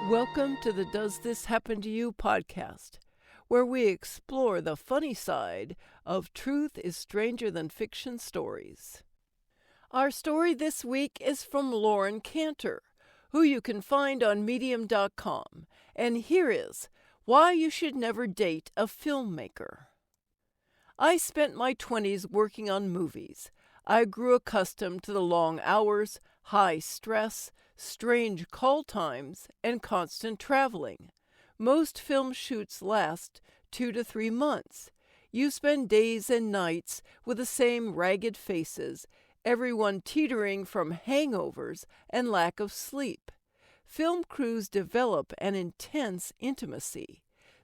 Welcome to the Does This Happen to You podcast, where we explore the funny side of truth is stranger than fiction stories. Our story this week is from Lauren Cantor, who you can find on medium.com, and here is why you should never date a filmmaker. I spent my 20s working on movies. I grew accustomed to the long hours, high stress, strange call times, and constant traveling. Most film shoots last 2 to 3 months. You spend days and nights with the same ragged faces, everyone teetering from hangovers and lack of sleep. Film crews develop an intense intimacy.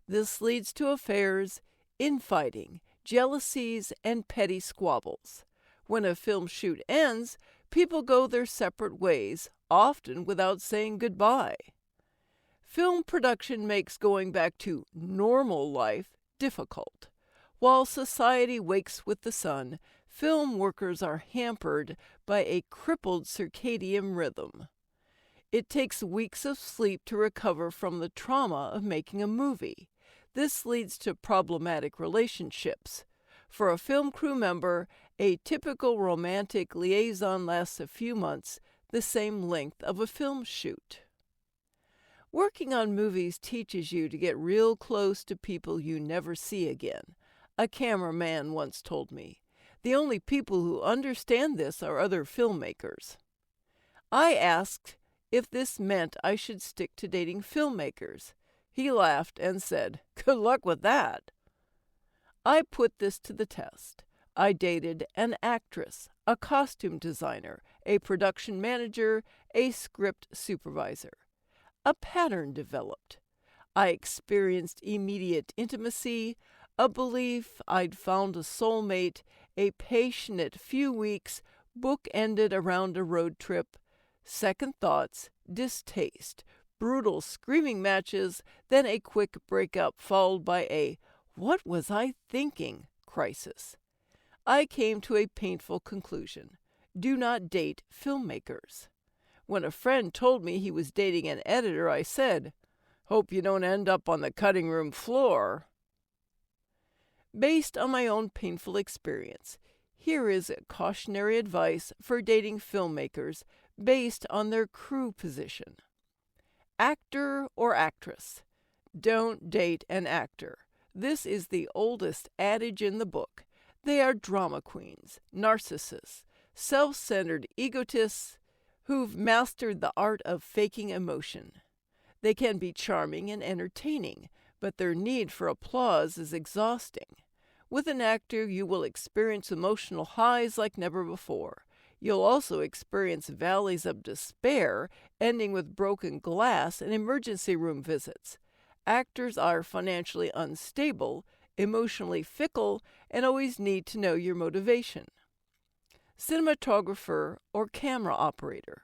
This leads to affairs, infighting, jealousies, and petty squabbles. When a film shoot ends, people go their separate ways, often without saying goodbye. Film production makes going back to normal life difficult. While society wakes with the sun, film workers are hampered by a crippled circadian rhythm. It takes weeks of sleep to recover from the trauma of making a movie. This leads to problematic relationships. For a film crew member, a typical romantic liaison lasts a few months, the same length of a film shoot. Working on movies teaches you to get real close to people you never see again. A cameraman once told me, "The only people who understand this are other filmmakers." I asked if this meant I should stick to dating filmmakers. He laughed and said, "Good luck with that." I put this to the test. I dated an actress, a costume designer, a production manager, a script supervisor. A pattern developed. I experienced immediate intimacy, a belief I'd found a soulmate, a passionate few weeks book-ended around a road trip, second thoughts, distaste, brutal screaming matches, then a quick breakup followed by a "what was I thinking?" crisis. I came to a painful conclusion. Do not date filmmakers. When a friend told me he was dating an editor, I said, "Hope you don't end up on the cutting room floor." Based on my own painful experience, here is cautionary advice for dating filmmakers based on their crew position. Actor or actress. Don't date an actor. This is the oldest adage in the book. They are drama queens, narcissists, self-centered egotists who've mastered the art of faking emotion. They can be charming and entertaining, but their need for applause is exhausting. With an actor, you will experience emotional highs like never before. You'll also experience valleys of despair, ending with broken glass and emergency room visits. Actors are financially unstable, emotionally fickle, and always need to know your motivation. Cinematographer or camera operator.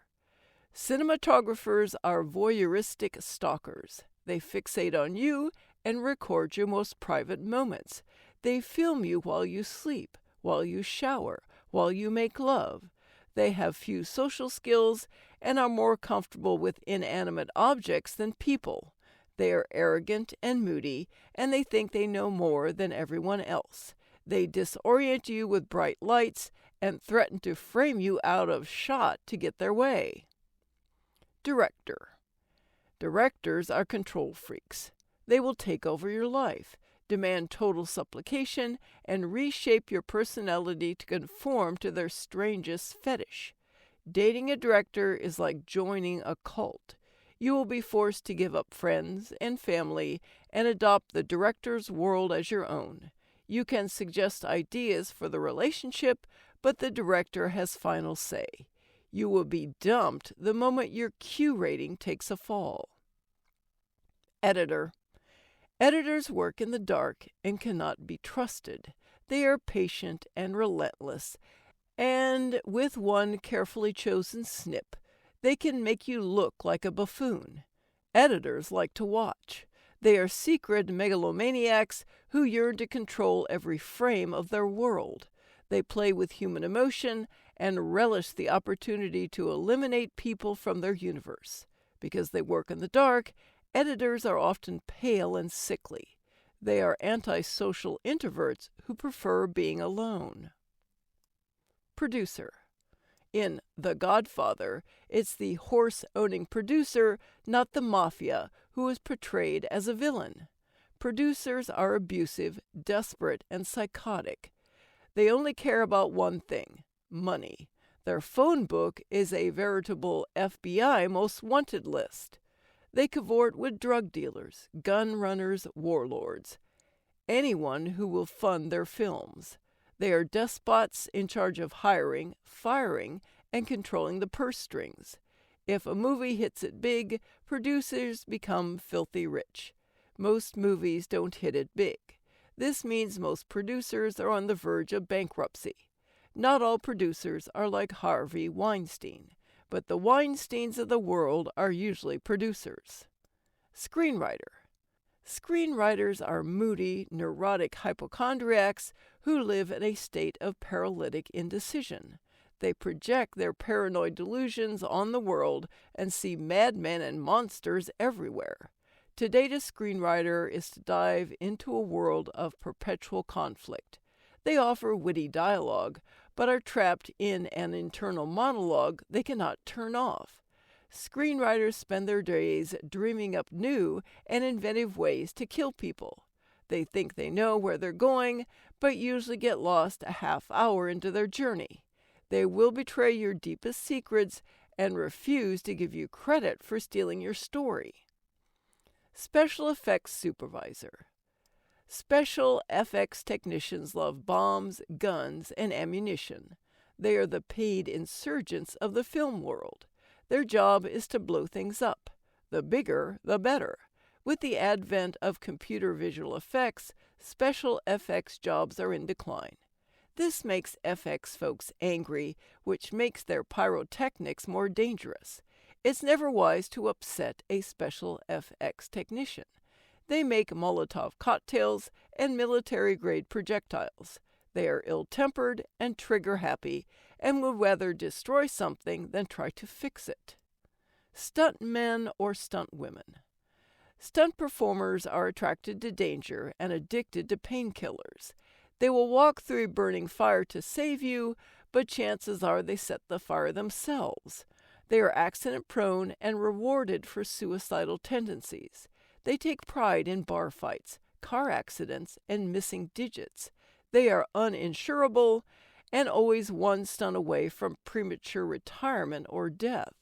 Cinematographers are voyeuristic stalkers. They fixate on you and record your most private moments. They film you while you sleep, while you shower, while you make love. They have few social skills and are more comfortable with inanimate objects than people. They are arrogant and moody, and they think they know more than everyone else. They disorient you with bright lights and threaten to frame you out of shot to get their way. Director. Directors are control freaks. They will take over your life, demand total supplication, and reshape your personality to conform to their strangest fetish. Dating a director is like joining a cult. You will be forced to give up friends and family and adopt the director's world as your own. You can suggest ideas for the relationship, but the director has final say. You will be dumped the moment your Q rating takes a fall. Editor. Editors work in the dark and cannot be trusted. They are patient and relentless, and with one carefully chosen snip, they can make you look like a buffoon. Editors like to watch. They are secret megalomaniacs who yearn to control every frame of their world. They play with human emotion and relish the opportunity to eliminate people from their universe. Because they work in the dark, editors are often pale and sickly. They are antisocial introverts who prefer being alone. Producer. In The Godfather, it's the horse-owning producer, not the mafia, who is portrayed as a villain. Producers are abusive, desperate, and psychotic. They only care about one thing: money. Their phone book is a veritable FBI most wanted list. They cavort with drug dealers, gun runners, warlords, anyone who will fund their films. They are despots in charge of hiring, firing, and controlling the purse strings. If a movie hits it big, producers become filthy rich. Most movies don't hit it big. This means most producers are on the verge of bankruptcy. Not all producers are like Harvey Weinstein, but the Weinsteins of the world are usually producers. Screenwriter. Screenwriters are moody, neurotic hypochondriacs who live in a state of paralytic indecision. They project their paranoid delusions on the world and see madmen and monsters everywhere. To date a screenwriter is to dive into a world of perpetual conflict. They offer witty dialogue, but are trapped in an internal monologue they cannot turn off. Screenwriters spend their days dreaming up new and inventive ways to kill people. They think they know where they're going, but usually get lost a half hour into their journey. They will betray your deepest secrets and refuse to give you credit for stealing your story. Special effects supervisor. Special FX technicians love bombs, guns, and ammunition. They are the paid insurgents of the film world. Their job is to blow things up. The bigger, the better. With the advent of computer visual effects, special FX jobs are in decline. This makes FX folks angry, which makes their pyrotechnics more dangerous. It's never wise to upset a special FX technician. They make Molotov cocktails and military-grade projectiles. They are ill-tempered and trigger-happy and would rather destroy something than try to fix it. Stunt men or stunt women. Stunt performers are attracted to danger and addicted to painkillers. They will walk through a burning fire to save you, but chances are they set the fire themselves. They are accident-prone and rewarded for suicidal tendencies. They take pride in bar fights, car accidents, and missing digits. They are uninsurable and always one stunt away from premature retirement or death.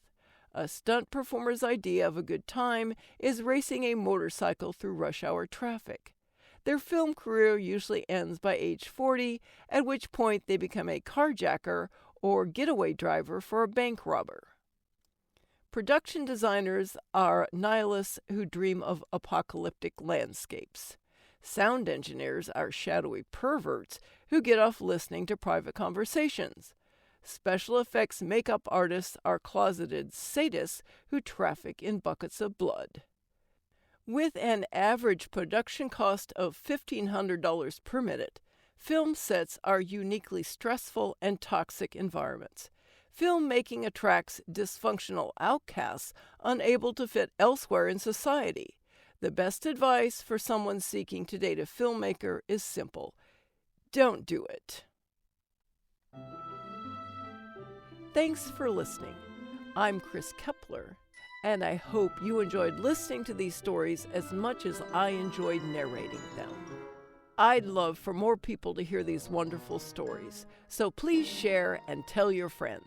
A stunt performer's idea of a good time is racing a motorcycle through rush hour traffic. Their film career usually ends by age 40, at which point they become a carjacker or getaway driver for a bank robber. Production designers are nihilists who dream of apocalyptic landscapes. Sound engineers are shadowy perverts who get off listening to private conversations. Special effects makeup artists are closeted sadists who traffic in buckets of blood. With an average production cost of $1,500 per minute, film sets are uniquely stressful and toxic environments. Filmmaking attracts dysfunctional outcasts unable to fit elsewhere in society. The best advice for someone seeking to date a filmmaker is simple: don't do it. Thanks for listening. I'm Chris Kepler, and I hope you enjoyed listening to these stories as much as I enjoyed narrating them. I'd love for more people to hear these wonderful stories, so please share and tell your friends.